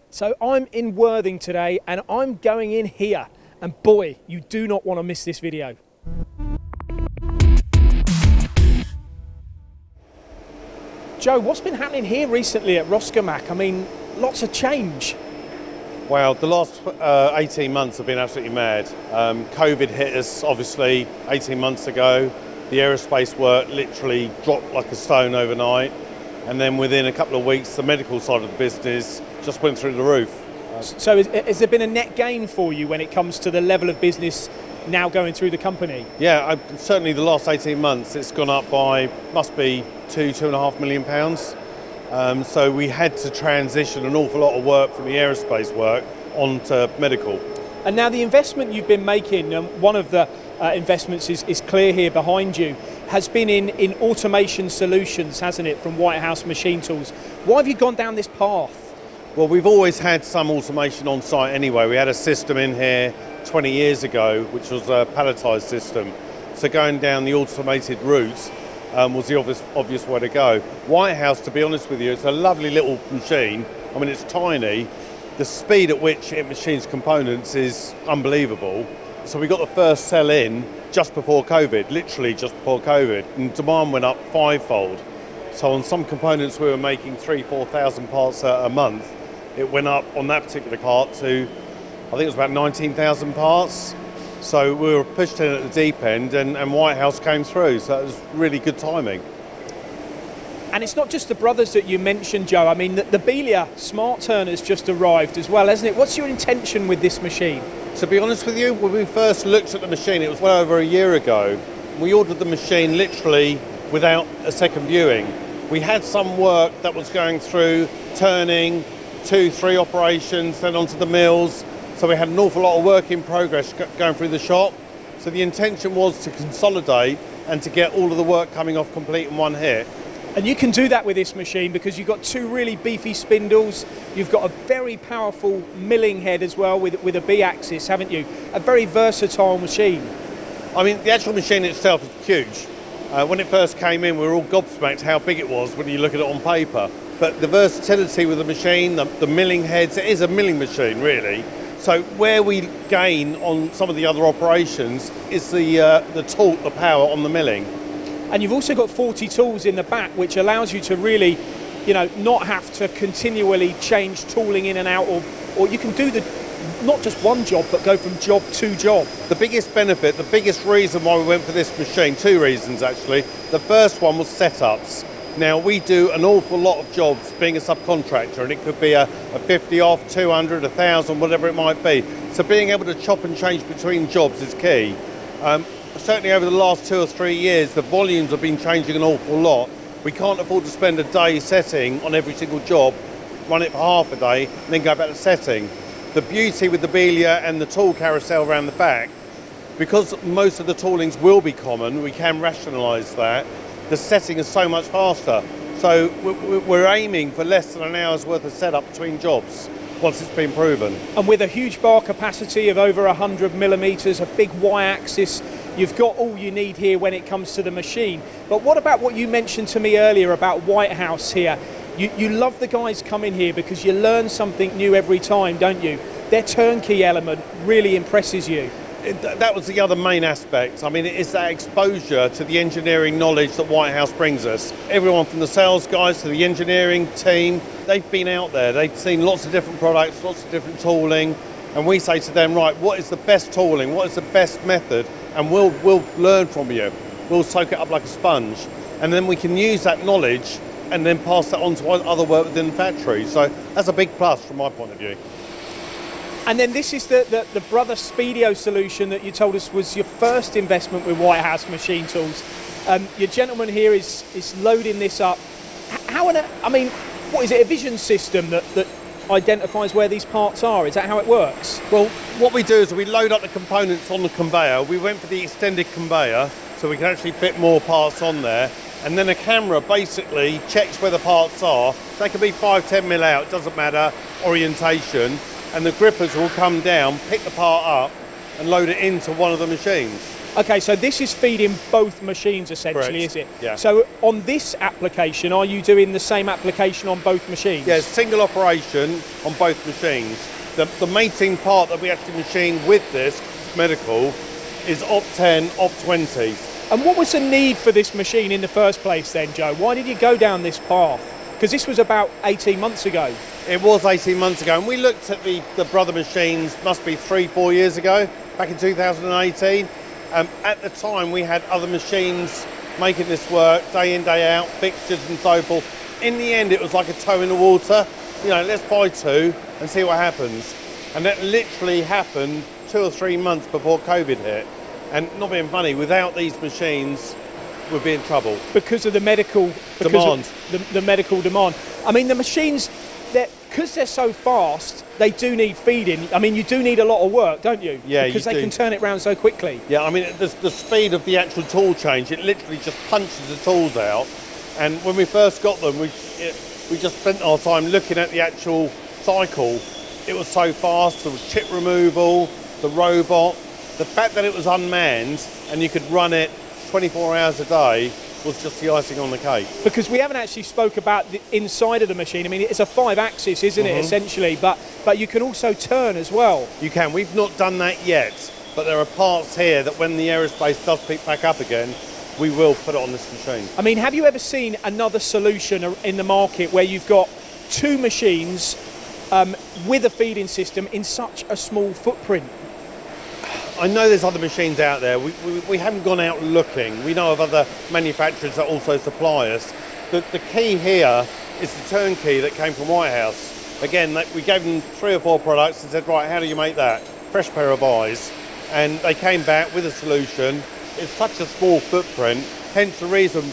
So I'm in Worthing today and I'm going in here, and boy, you do not want to miss this video. Joe, what's been happening here recently at Roscomac? I mean, lots of change. Well, the last 18 months have been absolutely mad. COVID hit us, obviously, 18 months ago. The aerospace work literally dropped like a stone overnight. And then within a couple of weeks, the medical side of the business just went through the roof. So has there been a net gain for you when it comes to the level of business now going through the company? Yeah, certainly the last 18 months, it's gone up by, must be £2.5 million. So we had to transition an awful lot of work from the aerospace work onto medical. And now the investment you've been making, one of the investments is clear here behind you, has been in automation solutions, hasn't it, from Whitehouse Machine Tools. Why have you gone down this path? Well, we've always had some automation on site anyway. We had a system in here 20 years ago, which was a palletised system. So going down the automated route was the obvious way to go. Whitehouse, to be honest with you, it's a lovely little machine. I mean, it's tiny. The speed at which it machines components is unbelievable. So we got the first sell in just before COVID, literally just before COVID, and demand went up fivefold. So on some components we were making 3,000-4,000 parts a month. It went up on that particular part to, I think it was about 19,000 parts. So we were pushed in at the deep end and Whitehouse came through, so it was really good timing. And it's not just the brothers that you mentioned, Joe. I mean, the Biglia smart turner's just arrived as well, hasn't it? What's your intention with this machine? To be honest with you, when we first looked at the machine, it was well over a year ago. We ordered the machine literally without a second viewing. We had some work that was going through, turning, 2-3 operations, then onto the mills. So we had an awful lot of work in progress going through the shop. So the intention was to consolidate and to get all of the work coming off complete in one hit. And you can do that with this machine because you've got two really beefy spindles. You've got a very powerful milling head as well with a B-axis, haven't you? A very versatile machine. I mean, the actual machine itself is huge. When it first came in, we were all gobsmacked how big it was when you look at it on paper. But the versatility with the machine, the milling heads, it is a milling machine, really. So where we gain on some of the other operations is the torque, the power on the milling. And you've also got 40 tools in the back, which allows you to really, not have to continually change tooling in and out, or you can do not just one job, but go from job to job. The biggest benefit, the biggest reason why we went for this machine, two reasons actually. The first one was setups. Now we do an awful lot of jobs being a subcontractor, and it could be a 50 off, 200, 1,000, whatever it might be. So being able to chop and change between jobs is key. Certainly over the last 2 or 3 years, the volumes have been changing an awful lot. We can't afford to spend a day setting on every single job, run it for half a day, and then go back to setting. The beauty with the Biglia and the tool carousel around the back, because most of the toolings will be common, we can rationalise that, the setting is so much faster. So we're aiming for less than an hour's worth of setup between jobs once it's been proven. And with a huge bar capacity of over 100 millimetres, a big Y-axis, you've got all you need here when it comes to the machine. But what about what you mentioned to me earlier about Whitehouse here? You love the guys coming here because you learn something new every time, don't you? Their turnkey element really impresses you. That was the other main aspect. I mean, it's that exposure to the engineering knowledge that Whitehouse brings us. Everyone from the sales guys to the engineering team, they've been out there. They've seen lots of different products, lots of different tooling. And we say to them, right, what is the best tooling? What is the best method? And we'll learn from you. We'll soak it up like a sponge. And then we can use that knowledge and then pass that on to other work within the factory. So that's a big plus from my point of view. And then this is the Brother Speedio solution that you told us was your first investment with Whitehouse Machine Tools. Your gentleman here is loading this up. What is it, a vision system that identifies where these parts are? Is that how it works? Well, what we do is we load up the components on the conveyor. We went for the extended conveyor so we can actually fit more parts on there. And then a camera basically checks where the parts are. They can be 5-10 mil out, it doesn't matter, orientation. And the grippers will come down, pick the part up and load it into one of the machines. Okay, so this is feeding both machines essentially, Correct. is it? Yeah. So on this application, are you doing the same application on both machines? Yeah, single operation on both machines. The mating part that we actually machine with this medical is Op10, Op20. And what was the need for this machine in the first place then, Joe? Why did you go down this path? Because this was about 18 months ago. It was 18 months ago, and we looked at the brother machines, must be 3-4 years ago, back in 2018. At the time, we had other machines making this work, day in, day out, fixtures and so forth. In the end, it was like a toe in the water. You know, let's buy two and see what happens. And that literally happened 2 or 3 months before COVID hit. And not being funny, without these machines, we'd be in trouble. Because of the medical Demand. The medical demand. I mean, the machines, because they're so fast, they do need feeding. I mean, you do need a lot of work, don't you? Yeah, because you they do. can turn it around so quickly. Yeah, I mean, the speed of the actual tool change, it literally just punches the tools out. And when we first got them, we just spent our time looking at the actual cycle. It was so fast, there was chip removal, the robot. The fact that it was unmanned and you could run it 24 hours a day was just the icing on the cake. Because we haven't actually spoke about the inside of the machine. I mean, it's a 5-axis, isn't it, essentially? But you can also turn as well. You can. We've not done that yet, but there are parts here that when the aerospace does pick back up again, we will put it on this machine. I mean, have you ever seen another solution in the market where you've got two machines with a feeding system in such a small footprint? I know there's other machines out there. We haven't gone out looking. We know of other manufacturers that also supply us. The key here is the turnkey that came from Whitehouse. Again, we gave them 3 or 4 products and said, right, how do you make that? Fresh pair of eyes. And they came back with a solution. It's such a small footprint, hence the reason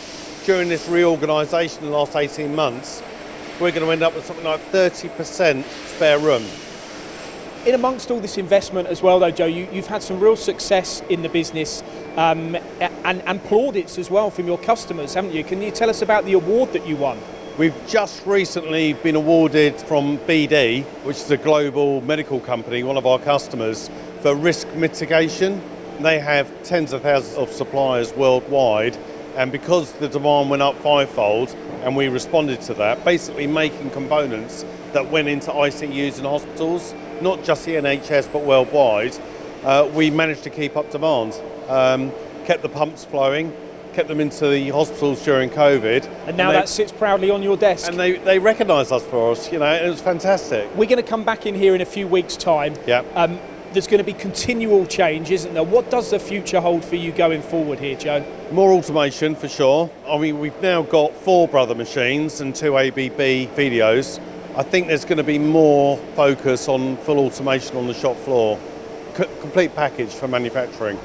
during this reorganisation in the last 18 months, we're going to end up with something like 30% spare room. In amongst all this investment as well, though, Joe, you've had some real success in the business and plaudits as well from your customers, haven't you? Can you tell us about the award that you won? We've just recently been awarded from BD, which is a global medical company, one of our customers, for risk mitigation. They have tens of thousands of suppliers worldwide, and because the demand went up 5-fold and we responded to that, basically making components that went into ICUs and hospitals, not just the NHS but worldwide, we managed to keep up demand. Kept the pumps flowing, kept them into the hospitals during COVID. And now that sits proudly on your desk. And they recognised us for us, you know, it was fantastic. We're going to come back in here in a few weeks' time. Yeah. There's going to be continual change, isn't there? What does the future hold for you going forward here, Joe? More automation for sure. I mean, we've now got 4 brother machines and 2 ABB videos. I think there's going to be more focus on full automation on the shop floor. Complete package for manufacturing.